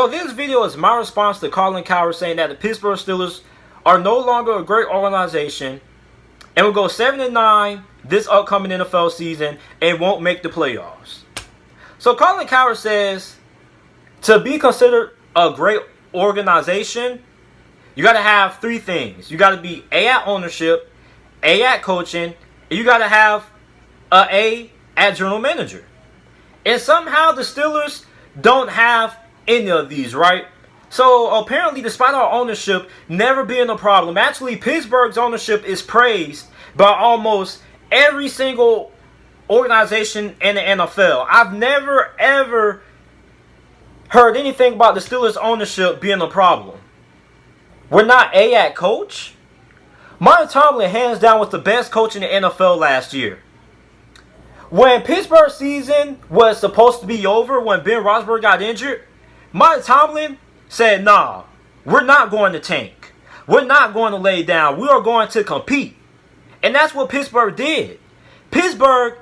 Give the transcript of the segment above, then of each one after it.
So this video is my response to Colin Cowherd saying that the Pittsburgh Steelers are no longer a great organization and will go 7-9 this upcoming NFL season and won't make the playoffs. So Colin Cowherd says to be considered a great organization, you got to have three things. You got to be A at ownership, A at coaching, and you got to have A at general manager. And somehow the Steelers don't have any of these, right? So apparently, despite our ownership never being a problem, actually Pittsburgh's ownership is praised by almost every single organization in the NFL. I've never ever heard anything about the Steelers ownership being a problem. We're not A at coach. Mike Tomlin hands down was the best coach in the NFL last year. When Pittsburgh's season was supposed to be over, when Ben Roethlisberger got injured, Mike Tomlin said, nah, we're not going to tank. We're not going to lay down. We are going to compete. And that's what Pittsburgh did. Pittsburgh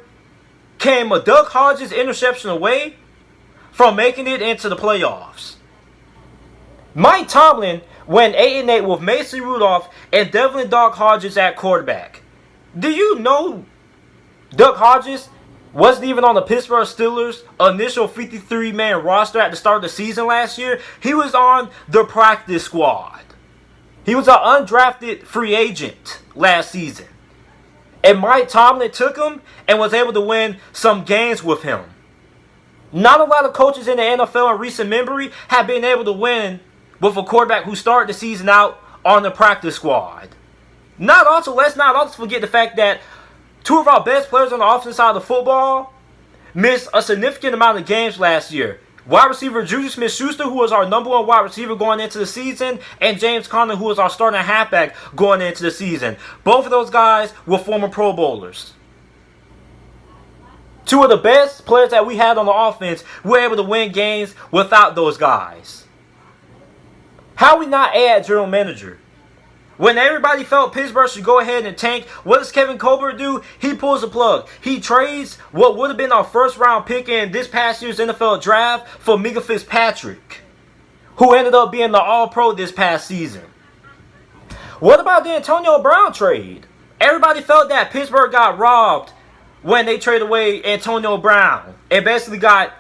came a Duck Hodges interception away from making it into the playoffs. Mike Tomlin went 8-8 with Mason Rudolph and Devlin Duck Hodges at quarterback. Do you know Duck Hodges wasn't even on the Pittsburgh Steelers' initial 53-man roster at the start of the season last year? He was on the practice squad. He was an undrafted free agent last season. And Mike Tomlin took him and was able to win some games with him. Not a lot of coaches in the NFL in recent memory have been able to win with a quarterback who started the season out on the practice squad. Let's not also forget the fact that two of our best players on the offensive side of the football missed a significant amount of games last year. Wide receiver Juju Smith-Schuster, who was our number one wide receiver going into the season, and James Conner, who was our starting halfback going into the season. Both of those guys were former Pro Bowlers. Two of the best players that we had on the offense were able to win games without those guys. How are we not A at general manager? When everybody felt Pittsburgh should go ahead and tank, what does Kevin Colbert do? He pulls the plug. He trades what would have been our first round pick in this past year's NFL draft for Minka Fitzpatrick, who ended up being the All-Pro this past season. What about the Antonio Brown trade? Everybody felt that Pittsburgh got robbed when they traded away Antonio Brown and basically got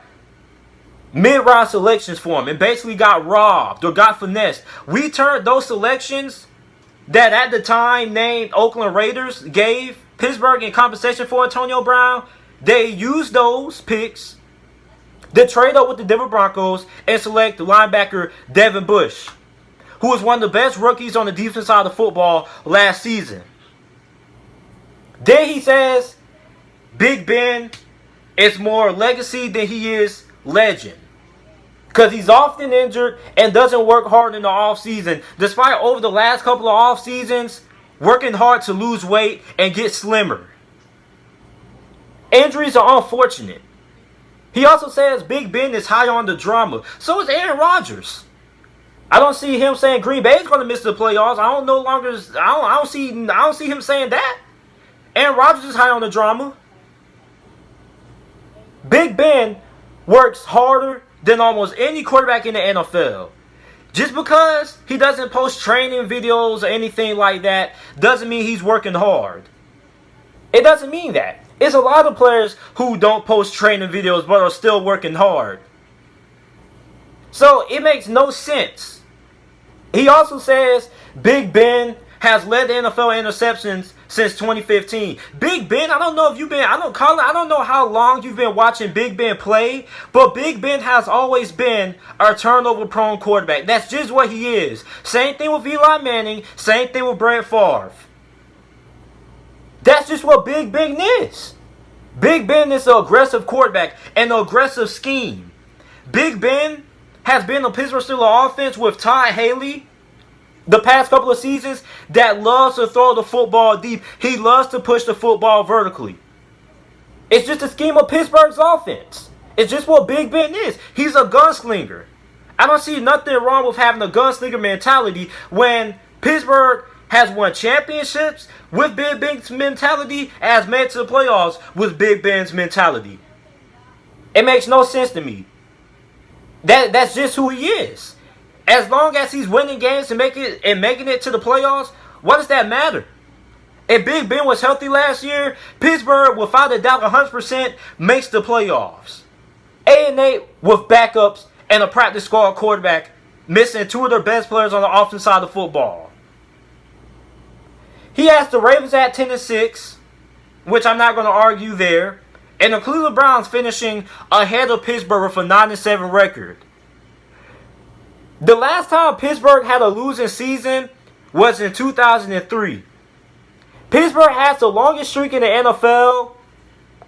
mid-round selections for him and basically got robbed or got finessed. We turned those selections that at the time named Oakland Raiders gave Pittsburgh in compensation for Antonio Brown. They used those picks to trade up with the Denver Broncos and select the linebacker Devin Bush, who was one of the best rookies on the defense side of football last season. Then he says Big Ben is more legacy than he is legend, because he's often injured and doesn't work hard in the offseason, despite over the last couple of off seasons working hard to lose weight and get slimmer. Injuries are unfortunate. He also says Big Ben is high on the drama. So is Aaron Rodgers. I don't see him saying Green Bay is going to miss the playoffs. I don't see him saying that. Aaron Rodgers is high on the drama. Big Ben works harder than almost any quarterback in the NFL. Just because he doesn't post training videos or anything like that doesn't mean he's working hard. It doesn't mean that. It's a lot of players who don't post training videos but are still working hard. So it makes no sense. He also says Big Ben has led the NFL in interceptions since 2015. Big Ben, I don't know how long you've been watching Big Ben play, but Big Ben has always been a turnover-prone quarterback. That's just what he is. Same thing with Eli Manning, same thing with Brett Favre. That's just what Big Ben is. Big Ben is an aggressive quarterback and an aggressive scheme. Big Ben has been a Pittsburgh Steelers offense with Todd Haley the past couple of seasons that loves to throw the football deep. He loves to push the football vertically. It's just a scheme of Pittsburgh's offense. It's just what Big Ben is. He's a gunslinger. I don't see nothing wrong with having a gunslinger mentality when Pittsburgh has won championships with Big Ben's mentality, has made it to the playoffs with Big Ben's mentality. It makes no sense to me. That's just who he is. As long as he's winning games and making it to the playoffs, what does that matter? If Big Ben was healthy last year, Pittsburgh, without a doubt, 100% makes the playoffs. 8-8 with backups and a practice squad quarterback missing two of their best players on the offensive side of football. He has the Ravens at 10-6, which I'm not going to argue there, and the Cleveland Browns finishing ahead of Pittsburgh with a 9-7 record. The last time Pittsburgh had a losing season was in 2003. Pittsburgh has the longest streak in the NFL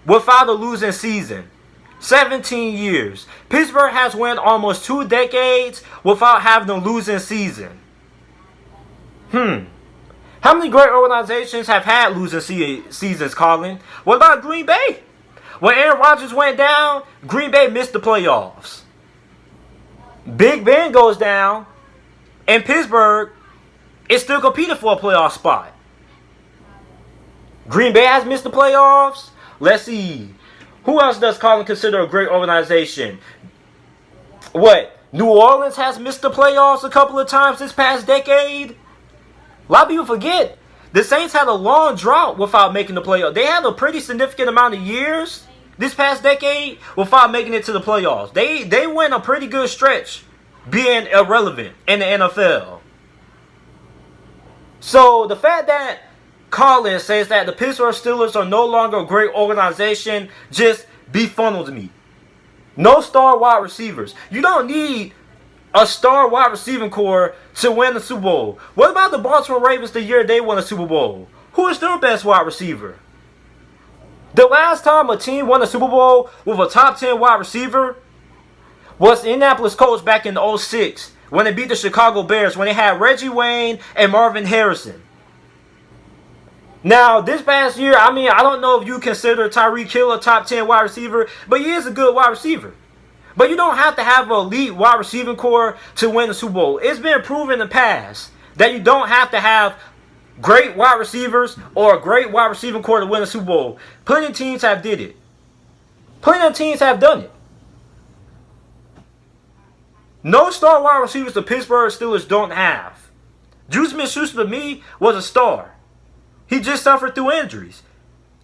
without a losing season. 17 years. Pittsburgh has won almost 2 decades without having a losing season. How many great organizations have had losing seasons, Colin? What about Green Bay? When Aaron Rodgers went down, Green Bay missed the playoffs. Big Ben goes down, and Pittsburgh is still competing for a playoff spot. Green Bay has missed the playoffs. Let's see. Who else does Colin consider a great organization? What? New Orleans has missed the playoffs a couple of times this past decade. A lot of people forget. The Saints had a long drought without making the playoffs. They had a pretty significant amount of years this past decade without making it to the playoffs. They went a pretty good stretch being irrelevant in the NFL. So the fact that Colin says that the Pittsburgh Steelers are no longer a great organization just befuddles me. No star wide receivers. You don't need a star wide receiving core to win the Super Bowl. What about the Baltimore Ravens the year they won the Super Bowl? Who is their best wide receiver? The last time a team won a Super Bowl with a top 10 wide receiver was the Indianapolis Colts back in 2006 when they beat the Chicago Bears when they had Reggie Wayne and Marvin Harrison. Now, this past year, I don't know if you consider Tyreek Hill a top 10 wide receiver, but he is a good wide receiver. But you don't have to have an elite wide receiving core to win the Super Bowl. It's been proven in the past that you don't have to have great wide receivers or a great wide receiving core to win a Super Bowl. Plenty of teams have did it. Plenty of teams have done it. No star wide receivers the Pittsburgh Steelers don't have. Juju Smith-Schuster to me was a star. He just suffered through injuries.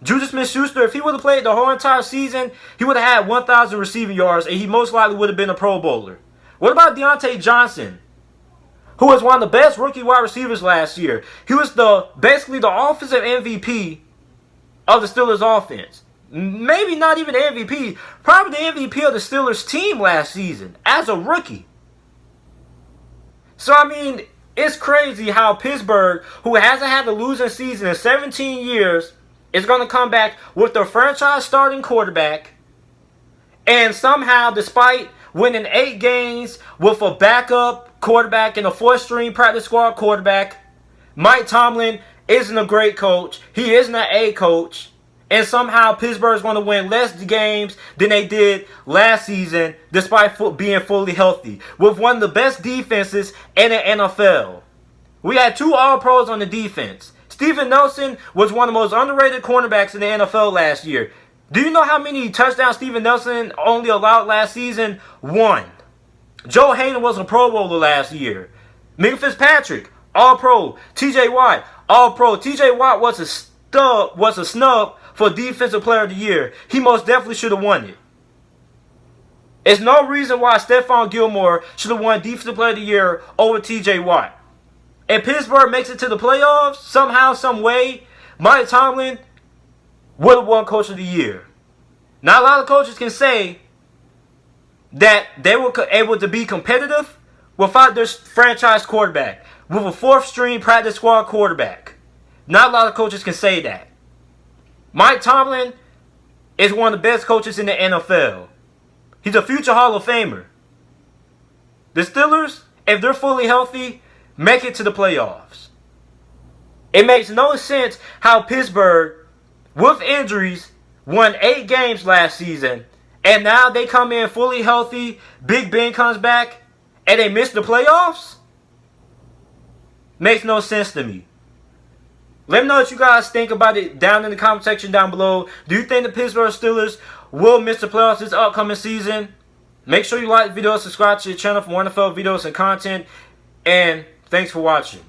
Juju Smith-Schuster, if he would have played the whole entire season, he would have had 1,000 receiving yards, and he most likely would have been a Pro Bowler. What about Deontay Johnson, who was one of the best rookie wide receivers last year? He was basically the offensive MVP of the Steelers offense. Maybe not even the MVP, probably the MVP of the Steelers team last season as a rookie. So, it's crazy how Pittsburgh, who hasn't had a losing season in 17 years, is going to come back with their franchise starting quarterback. And somehow, despite winning 8 games with a backup quarterback and a 4th-string practice squad quarterback, Mike Tomlin isn't a great coach. He isn't an A coach. And somehow Pittsburgh is going to win less games than they did last season, despite being fully healthy, with one of the best defenses in the NFL. We had 2 All-Pros on the defense. Steven Nelson was one of the most underrated cornerbacks in the NFL last year. Do you know how many touchdowns Steven Nelson only allowed last season? 1. Joe Hayden was a Pro Bowler last year. Minka Fitzpatrick, All-Pro. T.J. Watt, All-Pro. T.J. Watt was a snub for Defensive Player of the Year. He most definitely should have won it. There's no reason why Stephon Gilmore should have won Defensive Player of the Year over T.J. Watt. If Pittsburgh makes it to the playoffs, somehow, some way, Mike Tomlin would have won Coach of the Year. Not a lot of coaches can say that they were able to be competitive without their franchise quarterback, with a 4th-string practice squad quarterback. Not a lot of coaches can say that. Mike Tomlin is one of the best coaches in the NFL. He's a future Hall of Famer. The Steelers, if they're fully healthy, make it to the playoffs. It makes no sense how Pittsburgh, with injuries, won 8 games last season, and now they come in fully healthy, Big Ben comes back, and they miss the playoffs? Makes no sense to me. Let me know what you guys think about it down in the comment section down below. Do you think the Pittsburgh Steelers will miss the playoffs this upcoming season? Make sure you like the video, subscribe to the channel for more NFL videos and content. And thanks for watching.